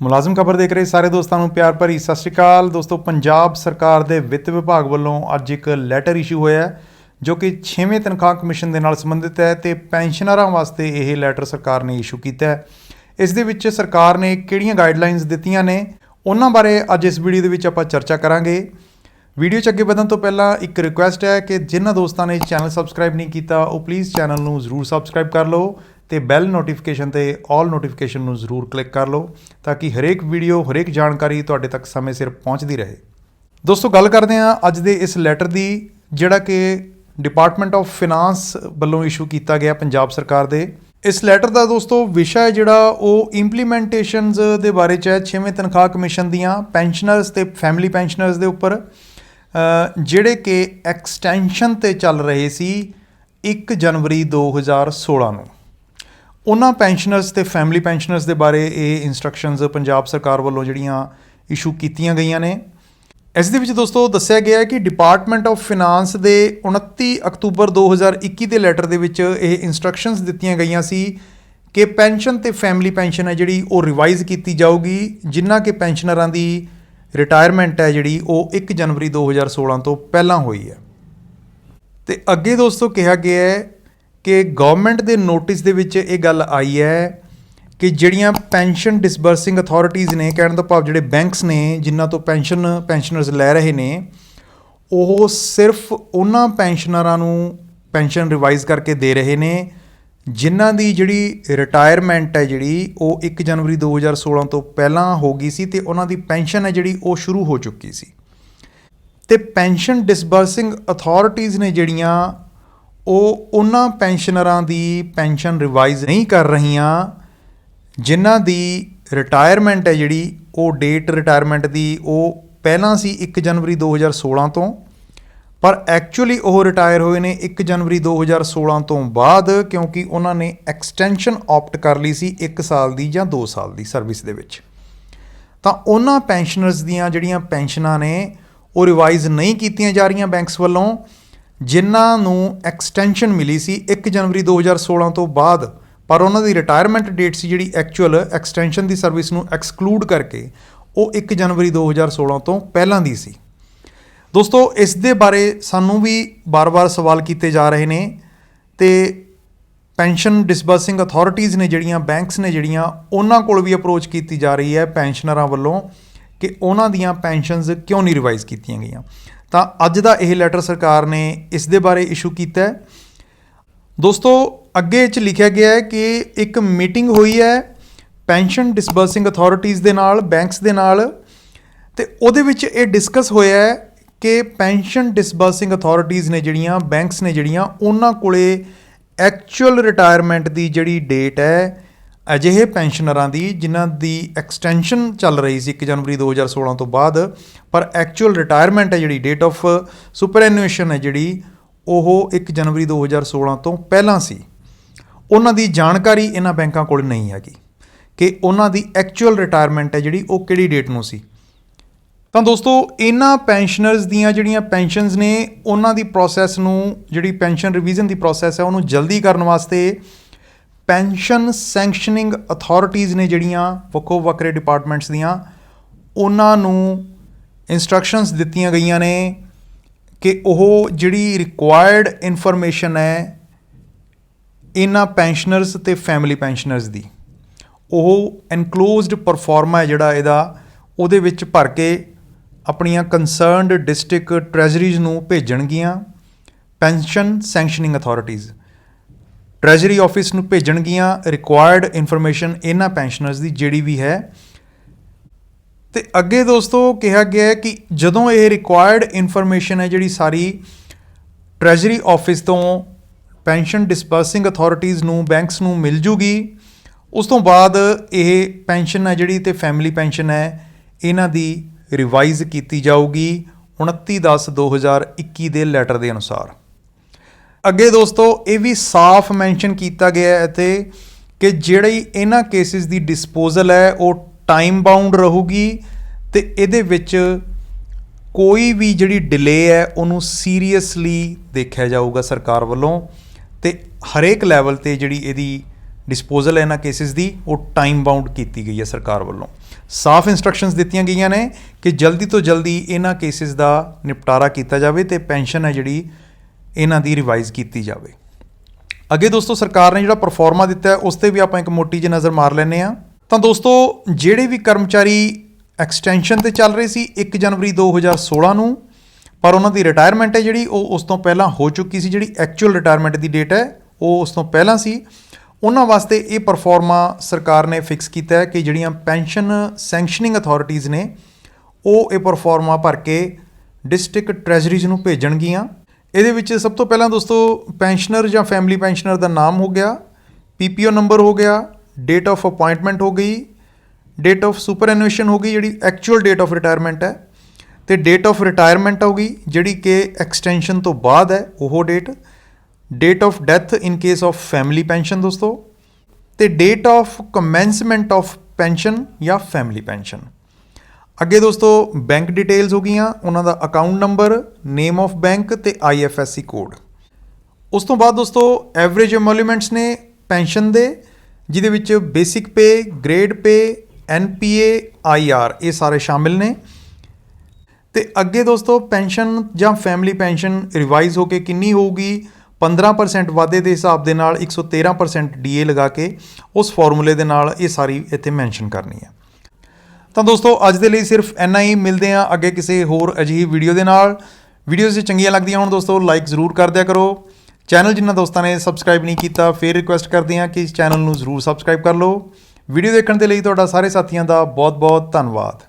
ਮੁਲਾਜ਼ਮ ਖਬਰ ਦੇਖ ਰਹੇ ਸਾਰੇ ਦੋਸਤਾਂ ਨੂੰ ਪਿਆਰ ਭਰੀ ਸਤਿ ਸ਼੍ਰੀ ਅਕਾਲ। ਦੋਸਤੋ, ਪੰਜਾਬ ਸਰਕਾਰ ਦੇ ਵਿੱਤ ਵਿਭਾਗ ਵੱਲੋਂ ਅੱਜ ਇੱਕ ਲੈਟਰ ਇਸ਼ੂ ਹੋਇਆ ਹੈ ਜੋ ਕਿ 6ਵੇਂ ਤਨਖਾਹ ਕਮਿਸ਼ਨ ਦੇ ਨਾਲ ਸੰਬੰਧਿਤ ਹੈ ਤੇ ਪੈਨਸ਼ਨਰਾਂ ਵਾਸਤੇ ਇਹ ਲੈਟਰ ਸਰਕਾਰ ਨੇ ਇਸ਼ੂ ਕੀਤਾ ਹੈ। ਇਸ ਦੇ ਵਿੱਚ ਸਰਕਾਰ ਨੇ ਕਿਹੜੀਆਂ ਗਾਈਡਲਾਈਨਸ ਦਿੱਤੀਆਂ ਨੇ ਉਹਨਾਂ ਬਾਰੇ ਅੱਜ ਇਸ ਵੀਡੀਓ ਦੇ ਵਿੱਚ ਆਪਾਂ ਚਰਚਾ ਕਰਾਂਗੇ। ਵੀਡੀਓ 'ਚ ਅੱਗੇ ਵਧਣ ਤੋਂ ਪਹਿਲਾਂ ਇੱਕ ਰਿਕੁਐਸਟ ਹੈ ਕਿ ਜਿਨ੍ਹਾਂ ਦੋਸਤਾਂ ਨੇ ਚੈਨਲ ਸਬਸਕ੍ਰਾਈਬ ਨਹੀਂ ਕੀਤਾ ਉਹ ਪਲੀਜ਼ ਚੈਨਲ ਨੂੰ ਜ਼ਰੂਰ ਸਬਸਕ੍ਰਾਈਬ ਕਰ ਲਓ ਤੇ ਬੈਲ ਨੋਟੀਫਿਕੇਸ਼ਨ ਤੇ ਆਲ ਨੋਟੀਫਿਕੇਸ਼ਨ ਨੂੰ ਜ਼ਰੂਰ ਕਲਿੱਕ ਕਰ ਲਓ ਤਾਂ ਕਿ ਹਰੇਕ ਵੀਡੀਓ ਹਰੇਕ ਜਾਣਕਾਰੀ ਤੁਹਾਡੇ ਤੱਕ ਸਮੇਂ ਸਿਰ ਪਹੁੰਚਦੀ ਰਹੇ। ਦੋਸਤੋ, ਗੱਲ ਕਰਦੇ ਹਾਂ ਅੱਜ ਦੇ ਇਸ ਲੈਟਰ ਦੀ ਜਿਹੜਾ ਕਿ ਡਿਪਾਰਟਮੈਂਟ ਆਫ ਫਿਨਾਂਸ ਵੱਲੋਂ ਇਸ਼ੂ ਕੀਤਾ ਗਿਆ ਪੰਜਾਬ ਸਰਕਾਰ ਦੇ। ਇਸ ਲੈਟਰ ਦਾ ਦੋਸਤੋ ਵਿਸ਼ਾ ਜਿਹੜਾ ਉਹ ਇੰਪਲੀਮੈਂਟੇਸ਼ਨਸ ਦੇ ਬਾਰੇ 'ਚ ਹੈ 6ਵੇਂ ਤਨਖਾਹ ਕਮਿਸ਼ਨ ਦੀਆਂ ਪੈਨਸ਼ਨਰਸ ਤੇ ਫੈਮਿਲੀ ਪੈਨਸ਼ਨਰਸ ਦੇ ਉੱਪਰ ਜਿਹੜੇ ਕਿ ਐਕਸਟੈਂਸ਼ਨ 'ਤੇ ਚੱਲ ਰਹੇ ਸੀ 1 ਜਨਵਰੀ 2016 ਨੂੰ। ਉਹਨਾਂ ਪੈਨਸ਼ਨਰਸ ਤੇ ਫੈਮਿਲੀ ਪੈਨਸ਼ਨਰਸ ਦੇ ਬਾਰੇ ਇਹ ਇੰਸਟਰਕਸ਼ਨਸ ਪੰਜਾਬ ਸਰਕਾਰ ਵੱਲੋਂ ਜਿਹੜੀਆਂ ਇਸ਼ੂ ਕੀਤੀਆਂ ਗਈਆਂ ਨੇ। ਇਸ ਦੇ ਵਿੱਚ ਦੋਸਤੋ ਦੱਸਿਆ ਗਿਆ ਹੈ ਕਿ ਡਿਪਾਰਟਮੈਂਟ ਆਫ ਫਿਨਾਂਸ ਦੇ 29 ਅਕਤੂਬਰ 2021 ਦੇ ਲੈਟਰ ਦੇ ਵਿੱਚ ਇਹ ਇੰਸਟਰਕਸ਼ਨਸ ਦਿੱਤੀਆਂ ਗਈਆਂ ਸੀ ਕਿ ਪੈਨਸ਼ਨ ਤੇ ਫੈਮਿਲੀ ਪੈਨਸ਼ਨ ਹੈ ਜਿਹੜੀ ਉਹ ਰਿਵਾਈਜ਼ ਕੀਤੀ ਜਾਊਗੀ, ਜਿਨ੍ਹਾਂ ਕਿ ਪੈਨਸ਼ਨਰਾਂ ਦੀ ਰਿਟਾਇਰਮੈਂਟ ਹੈ ਜਿਹੜੀ ਉਹ 1 ਜਨਵਰੀ 2016 ਤੋਂ ਪਹਿਲਾਂ ਹੋਈ ਹੈ। ਤੇ ਅੱਗੇ ਦੋਸਤੋ ਕਿਹਾ ਗਿਆ ਹੈ ਕਿ ਗਵਰਨਮੈਂਟ ਦੇ ਨੋਟਿਸ ਦੇ ਵਿੱਚ ਇਹ ਗੱਲ ਆਈ ਹੈ ਕਿ ਜਿਹੜੀਆਂ ਪੈਨਸ਼ਨ ਡਿਸਬਰਸਿੰਗ ਅਥਾਰਟੀਜ਼ ਨੇ, ਕਹਿਣ ਦਾ ਭਾਵ ਜਿਹੜੇ ਬੈਂਕਸ ਨੇ ਜਿਨ੍ਹਾਂ ਤੋਂ ਪੈਨਸ਼ਨਰਸ ਲੈ ਰਹੇ ਨੇ, ਉਹ ਸਿਰਫ ਉਹਨਾਂ ਪੈਨਸ਼ਨਰਾਂ ਨੂੰ ਪੈਨਸ਼ਨ ਰਿਵਾਈਜ਼ ਕਰਕੇ ਦੇ ਰਹੇ ਨੇ ਜਿਨ੍ਹਾਂ ਦੀ ਜਿਹੜੀ ਰਿਟਾਇਰਮੈਂਟ ਹੈ ਜਿਹੜੀ ਉਹ 1 ਜਨਵਰੀ 2016 ਤੋਂ ਪਹਿਲਾਂ ਹੋ ਗਈ ਸੀ ਤੇ ਉਹਨਾਂ ਦੀ ਪੈਨਸ਼ਨ ਹੈ ਜਿਹੜੀ ਉਹ ਸ਼ੁਰੂ ਹੋ ਚੁੱਕੀ ਸੀ। ਤੇ ਪੈਨਸ਼ਨ ਡਿਸਬਰਸਿੰਗ ਅਥਾਰਟੀਜ਼ ਨੇ ਜਿਹੜੀਆਂ ਉਹ ਉਹਨਾਂ ਪੈਨਸ਼ਨਰਾਂ ਦੀ ਪੈਨਸ਼ਨ ਰਿਵਾਈਜ਼ ਨਹੀਂ ਕਰ ਰਹੀਆਂ ਜਿਨ੍ਹਾਂ ਦੀ ਰਿਟਾਇਰਮੈਂਟ ਹੈ ਜਿਹੜੀ ਉਹ ਡੇਟ ਰਿਟਾਇਰਮੈਂਟ ਦੀ ਉਹ ਪਹਿਲਾਂ ਸੀ 1 ਜਨਵਰੀ 2016 ਤੋਂ, ਪਰ ਐਕਚੁਅਲੀ ਉਹ ਰਿਟਾਇਰ ਹੋਏ ਨੇ 1 ਜਨਵਰੀ 2016 ਤੋਂ ਬਾਅਦ ਕਿਉਂਕਿ ਉਹਨਾਂ ਨੇ ਐਕਸਟੈਂਸ਼ਨ ਆਪਟ ਕਰ ਲਈ ਸੀ 1 ਸਾਲ ਦੀ ਜਾਂ 2 ਸਾਲ ਦੀ ਸਰਵਿਸ ਦੇ ਵਿੱਚ। ਤਾਂ ਉਹਨਾਂ ਪੈਨਸ਼ਨਰਸ ਦੀਆਂ ਜਿਹੜੀਆਂ ਪੈਨਸ਼ਨਾਂ ਨੇ ਉਹ ਰਿਵਾਈਜ਼ ਨਹੀਂ ਕੀਤੀਆਂ ਜਾ ਰਹੀਆਂ ਬੈਂਕਸ ਵੱਲੋਂ ਜਿਨ੍ਹਾਂ ਨੂੰ ਐਕਸਟੈਂਸ਼ਨ ਮਿਲੀ ਸੀ 1 ਜਨਵਰੀ 2016 ਤੋਂ ਬਾਅਦ, ਪਰ ਉਹਨਾਂ ਦੀ ਰਿਟਾਇਰਮੈਂਟ ਡੇਟ ਸੀ ਜਿਹੜੀ ਐਕਚੁਅਲ ਐਕਸਟੈਂਸ਼ਨ ਦੀ ਸਰਵਿਸ ਨੂੰ ਐਕਸਕਲੂਡ ਕਰਕੇ ਉਹ 1 ਜਨਵਰੀ 2016 ਤੋਂ ਪਹਿਲਾਂ ਦੀ ਸੀ। ਦੋਸਤੋ, ਇਸ ਦੇ ਬਾਰੇ ਸਾਨੂੰ ਵੀ ਬਾਰ-ਬਾਰ ਸਵਾਲ ਕੀਤੇ ਜਾ ਰਹੇ ਨੇ ਤੇ ਪੈਨਸ਼ਨ ਡਿਸਬਰਸਿੰਗ ਅਥਾਰਟੀਜ਼ ਨੇ ਜਿਹੜੀਆਂ ਬੈਂਕਸ ਨੇ ਜਿਹੜੀਆਂ ਉਹਨਾਂ ਕੋਲ ਵੀ ਅਪਰੋਚ ਕੀਤੀ ਜਾ ਰਹੀ ਹੈ ਪੈਨਸ਼ਨਰਾਂ ਵੱਲੋਂ ਕਿ ਉਹਨਾਂ ਦੀਆਂ ਪੈਨਸ਼ਨਸ ਕਿਉਂ ਨਹੀਂ ਰਿਵਾਈਜ਼ ਕੀਤੀਆਂ ਗਈਆਂ। ਤਾਂ ਅੱਜ ਦਾ ਇਹ ਲੈਟਰ ਸਰਕਾਰ ਨੇ ਇਸ ਦੇ ਬਾਰੇ ਇਸ਼ੂ ਕੀਤਾ ਹੈ। ਦੋਸਤੋ, ਅੱਗੇ 'ਚ ਲਿਖਿਆ ਗਿਆ ਹੈ ਕਿ ਇੱਕ ਮੀਟਿੰਗ ਹੋਈ ਹੈ ਪੈਨਸ਼ਨ ਡਿਸਬਰਸਿੰਗ ਅਥਾਰਟੀਜ਼ ਦੇ ਨਾਲ, ਬੈਂਕਸ ਦੇ ਨਾਲ, ਤੇ ਉਹਦੇ ਵਿੱਚ ਇਹ ਡਿਸਕਸ ਹੋਇਆ ਹੈ ਕਿ ਪੈਨਸ਼ਨ ਡਿਸਬਰਸਿੰਗ ਅਥਾਰਟੀਜ਼ ਨੇ ਜਿਹੜੀਆਂ ਬੈਂਕਸ ਨੇ ਜਿਹੜੀਆਂ ਉਹਨਾਂ ਕੋਲੇ ਐਕਚੁਅਲ ਰਿਟਾਇਰਮੈਂਟ ਦੀ ਜਿਹੜੀ ਡੇਟ ਹੈ ਅਜਿਹੇ ਪੈਨਸ਼ਨਰਾਂ ਦੀ ਜਿਨ੍ਹਾਂ ਦੀ ਐਕਸਟੈਂਸ਼ਨ ਚੱਲ ਰਹੀ ਸੀ 1 ਜਨਵਰੀ 2016 ਤੋਂ ਬਾਅਦ, ਪਰ ਐਕਚੁਅਲ ਰਿਟਾਇਰਮੈਂਟ ਹੈ ਜਿਹੜੀ ਡੇਟ ਆਫ ਸੁਪਰਐਨੂਏਸ਼ਨ ਹੈ ਜਿਹੜੀ ਉਹ 1 ਜਨਵਰੀ 2016 ਤੋਂ ਪਹਿਲਾਂ ਸੀ, ਉਹਨਾਂ ਦੀ ਜਾਣਕਾਰੀ ਇਹਨਾਂ ਬੈਂਕਾਂ ਕੋਲ ਨਹੀਂ ਹੈਗੀ ਕਿ ਉਹਨਾਂ ਦੀ ਐਕਚੁਅਲ ਰਿਟਾਇਰਮੈਂਟ ਹੈ ਜਿਹੜੀ ਉਹ ਕਿਹੜੀ ਡੇਟ ਨੂੰ ਸੀ। ਤਾਂ ਦੋਸਤੋ, ਇਹਨਾਂ ਪੈਨਸ਼ਨਰਸ ਦੀਆਂ ਜਿਹੜੀਆਂ ਪੈਨਸ਼ਨਸ ਨੇ ਉਹਨਾਂ ਦੀ ਪ੍ਰੋਸੈਸ ਨੂੰ, ਜਿਹੜੀ ਪੈਨਸ਼ਨ ਰਿਵੀਜ਼ਨ ਦੀ ਪ੍ਰੋਸੈਸ ਹੈ ਉਹਨੂੰ ਜਲਦੀ ਕਰਨ ਵਾਸਤੇ ਪੈਨਸ਼ਨ ਸੈਂਕਸ਼ਨਿੰਗ ਅਥਾਰਟੀਜ਼ ਨੇ ਜਿਹੜੀਆਂ ਵੱਖੋ ਵੱਖਰੇ ਡਿਪਾਰਟਮੈਂਟਸ ਦੀਆਂ, ਉਹਨਾਂ ਨੂੰ ਇੰਸਟਰਕਸ਼ਨਸ ਦਿੱਤੀਆਂ ਗਈਆਂ ਨੇ ਕਿ ਉਹ ਜਿਹੜੀ ਰਿਕੁਆਇਰਡ ਇਨਫੋਰਮੇਸ਼ਨ ਹੈ ਇਹਨਾਂ ਪੈਨਸ਼ਨਰਸ ਤੇ ਫੈਮਿਲੀ ਪੈਨਸ਼ਨਰਸ ਦੀ ਉਹ ਐਨਕਲੋਜ਼ਡ ਪਰਫਾਰਮਾ ਹੈ ਜਿਹੜਾ ਇਹਦਾ ਉਹਦੇ ਵਿੱਚ ਭਰ ਕੇ ਆਪਣੀਆਂ ਕੰਸਰਨਡ ਡਿਸਟ੍ਰਿਕਟ ਟ੍ਰੈਜਰੀਜ਼ ਨੂੰ ਭੇਜਣਗੀਆਂ। ਪੈਨਸ਼ਨ ਸੈਂਕਸ਼ਨਿੰਗ ਅਥਾਰਟੀਜ਼ ਟ੍ਰੈਜਰੀ ਆਫਿਸ ਨੂੰ ਭੇਜਣਗੀਆਂ ਰਿਕੁਆਇਰਡ ਇਨਫੋਰਮੇਸ਼ਨ ਇਹਨਾਂ ਪੈਨਸ਼ਨਰਸ ਦੀ ਜਿਹੜੀ ਵੀ ਹੈ। ਤੇ ਅੱਗੇ ਦੋਸਤੋ ਕਿਹਾ ਗਿਆ ਹੈ ਕਿ ਜਦੋਂ ਇਹ ਰਿਕੁਆਇਰਡ ਇਨਫੋਰਮੇਸ਼ਨ ਹੈ ਜਿਹੜੀ ਸਾਰੀ ਟ੍ਰੈਜਰੀ ਆਫਿਸ ਤੋਂ ਪੈਨਸ਼ਨ ਡਿਸਬਰਸਿੰਗ ਅਥਾਰਟੀਜ਼ ਨੂੰ, ਬੈਂਕਸ ਨੂੰ ਮਿਲ ਜੂਗੀ, ਉਸ ਤੋਂ ਬਾਅਦ ਇਹ ਪੈਨਸ਼ਨ ਹੈ ਜਿਹੜੀ ਤੇ ਫੈਮਿਲੀ ਪੈਨਸ਼ਨ ਹੈ ਇਹਨਾਂ ਦੀ ਰਿਵਾਈਜ਼ ਕੀਤੀ ਜਾਊਗੀ 29/10/2021 ਦੇ ਲੈਟਰ ਦੇ ਅਨੁਸਾਰ। ਅੱਗੇ ਦੋਸਤੋ ਇਹ ਵੀ ਸਾਫ਼ ਮੈਂਸ਼ਨ ਕੀਤਾ ਗਿਆ ਹੈ ਇੱਥੇ ਕਿ ਜਿਹੜੀ ਇਹਨਾਂ ਕੇਸਿਸ ਦੀ ਡਿਸਪੋਜ਼ਲ ਹੈ ਉਹ ਟਾਈਮ ਬਾਉਂਡ ਰਹੂਗੀ ਤੇ ਇਹਦੇ ਵਿੱਚ ਕੋਈ ਵੀ ਜਿਹੜੀ ਡਿਲੇ ਹੈ ਉਹਨੂੰ ਸੀਰੀਅਸਲੀ ਦੇਖਿਆ ਜਾਊਗਾ ਸਰਕਾਰ ਵੱਲੋਂ ਤੇ ਹਰੇਕ ਲੈਵਲ 'ਤੇ ਜਿਹੜੀ ਇਹਦੀ ਡਿਸਪੋਜ਼ਲ ਇਹਨਾਂ ਕੇਸਿਸ ਦੀ ਉਹ ਟਾਈਮ ਬਾਉਂਡ ਕੀਤੀ ਗਈ ਹੈ ਸਰਕਾਰ ਵੱਲੋਂ। ਸਾਫ਼ ਇੰਸਟਰਕਸ਼ਨਸ ਦਿੱਤੀਆਂ ਗਈਆਂ ਨੇ ਕਿ ਜਲਦੀ ਤੋਂ ਜਲਦੀ ਇਹਨਾਂ ਕੇਸਿਸ ਦਾ ਨਿਪਟਾਰਾ ਕੀਤਾ ਜਾਵੇ ਤੇ ਪੈਨਸ਼ਨ ਹੈ ਜਿਹੜੀ ਇਹਨਾਂ ਦੀ ਰਿਵਾਈਜ਼ ਕੀਤੀ ਜਾਵੇ। ਅੱਗੇ ਦੋਸਤੋ ਸਰਕਾਰ ਨੇ ਜਿਹੜਾ ਪਰਫਾਰਮਾ ਦਿੱਤਾ ਹੈ ਉਸ 'ਤੇ ਵੀ ਆਪਾਂ ਇੱਕ ਮੋਟੀ ਜਿਹੀ ਨਜ਼ਰ ਮਾਰ ਲੈਂਦੇ ਹਾਂ। ਤਾਂ ਦੋਸਤੋ ਜਿਹੜੇ ਵੀ ਕਰਮਚਾਰੀ ਐਕਸਟੈਂਸ਼ਨ 'ਤੇ ਚੱਲ ਰਹੇ ਸੀ 1 ਜਨਵਰੀ 2016 ਨੂੰ, ਪਰ ਉਹਨਾਂ ਦੀ ਰਿਟਾਇਰਮੈਂਟ ਹੈ ਜਿਹੜੀ ਉਹ ਉਸ ਤੋਂ ਪਹਿਲਾਂ ਹੋ ਚੁੱਕੀ ਸੀ, ਜਿਹੜੀ ਐਕਚੁਅਲ ਰਿਟਾਇਰਮੈਂਟ ਦੀ ਡੇਟ ਹੈ ਉਹ ਉਸ ਤੋਂ ਪਹਿਲਾਂ ਸੀ, ਉਹਨਾਂ ਵਾਸਤੇ ਇਹ ਪਰਫਾਰਮਾ ਸਰਕਾਰ ਨੇ ਫਿਕਸ ਕੀਤਾ ਹੈ ਕਿ ਜਿਹੜੀਆਂ ਪੈਨਸ਼ਨ ਸੈਂਕਸ਼ਨਿੰਗ ਅਥਾਰਟੀਜ਼ ਨੇ ਉਹ ਇਹ ਪਰਫਾਰਮਾ ਭਰ ਕੇ ਡਿਸਟ੍ਰਿਕਟ ਟ੍ਰੈਜਰੀਜ਼ ਨੂੰ ਭੇਜਣਗੀਆਂ। ਇਹਦੇ ਵਿੱਚ ਸਭ ਤੋਂ ਪਹਿਲਾਂ ਦੋਸਤੋ ਪੈਨਸ਼ਨਰ ਜਾਂ ਫੈਮਿਲੀ ਪੈਨਸ਼ਨਰ ਦਾ ਨਾਮ ਹੋ ਗਿਆ, PPO ਨੰਬਰ ਹੋ ਗਿਆ, ਡੇਟ ਆਫ ਅਪਾਇੰਟਮੈਂਟ ਹੋ ਗਈ, ਡੇਟ ਆਫ ਸੁਪਰਐਨੂਏਸ਼ਨ ਹੋ ਗਈ ਜਿਹੜੀ ਐਕਚੁਅਲ ਡੇਟ ਆਫ ਰਿਟਾਇਰਮੈਂਟ ਹੈ, ਤੇ ਡੇਟ ਆਫ ਰਿਟਾਇਰਮੈਂਟ ਹੋ ਗਈ ਜਿਹੜੀ ਕਿ ਐਕਸਟੈਂਸ਼ਨ ਤੋਂ ਬਾਅਦ ਹੈ ਉਹ date of death in case of family pension ਦੋਸਤੋ, ਤੇ date of commencement of pension ਜਾਂ ਫੈਮਿਲੀ ਪੈਨਸ਼ਨ। ਅੱਗੇ ਦੋਸਤੋ ਬੈਂਕ ਡਿਟੇਲਸ ਹੋ ਗਈਆਂ, ਉਹਨਾਂ ਦਾ account number, name of bank ਤੇ IFSC ਕੋਡ। ਉਸ ਤੋਂ ਬਾਅਦ ਦੋਸਤੋ ਐਵਰੇਜ ਐਮੋਲੂਮੈਂਟਸ ਨੇ ਪੈਨਸ਼ਨ ਦੇ, ਜਿਹਦੇ ਵਿੱਚ ਬੇਸਿਕ ਪੇ, ਗ੍ਰੇਡ ਪੇ, NPA, IR ਇਹ ਸਾਰੇ ਸ਼ਾਮਿਲ ਨੇ। ਤੇ ਅੱਗੇ ਦੋਸਤੋ ਪੈਨਸ਼ਨ ਜਾਂ ਫੈਮਿਲੀ ਪੈਨਸ਼ਨ ਰਿਵਾਈਜ਼ ਹੋ ਕੇ ਕਿੰਨੀ ਹੋਊਗੀ, 15% ਵਾਧੇ ਦੇ ਹਿਸਾਬ ਦੇ ਨਾਲ 113% DA ਲਗਾ ਕੇ ਉਸ ਫਾਰਮੂਲੇ ਦੇ ਨਾਲ ਇਹ ਸਾਰੀ ਇੱਥੇ ਮੈਂਸ਼ਨ ਕਰਨੀ ਹੈ। ਤਾਂ ਦੋਸਤੋ ਅੱਜ ਦੇ ਲਈ ਸਿਰਫ ਇੰਨਾ ਹੀ, ਮਿਲਦੇ ਹਾਂ ਅੱਗੇ ਕਿਸੇ ਹੋਰ ਅਜਿਹੀ ਵੀਡੀਓ ਦੇ ਨਾਲ। ਵੀਡੀਓਜ਼ ਜੇ ਚੰਗੀਆਂ ਲੱਗਦੀਆਂ ਹੋਣ ਦੋਸਤੋ ਲਾਈਕ ਜ਼ਰੂਰ ਕਰ ਦਿਆ ਕਰੋ। ਚੈਨਲ ਜਿਨ੍ਹਾਂ ਦੋਸਤਾਂ ਨੇ ਸਬਸਕ੍ਰਾਈਬ ਨਹੀਂ ਕੀਤਾ ਫਿਰ ਰਿਕੁਐਸਟ ਕਰਦੇ ਹਾਂ ਕਿ ਇਸ ਚੈਨਲ ਨੂੰ ਜ਼ਰੂਰ ਸਬਸਕ੍ਰਾਈਬ ਕਰ ਲਓ। ਵੀਡੀਓ ਦੇਖਣ ਦੇ ਲਈ ਤੁਹਾਡਾ ਸਾਰੇ ਸਾਥੀਆਂ ਦਾ ਬਹੁਤ ਬਹੁਤ ਧੰਨਵਾਦ।